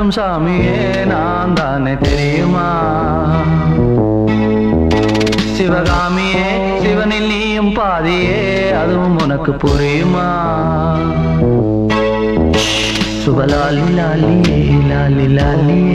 காக்கும் சாமியே நான் தானே தெரியுமா? சிவகாமியே சிவனில் நீயும் பாதியே அதுவும் உனக்கு புரியுமா? சுபலாலி லாலியே லாலி லாலியே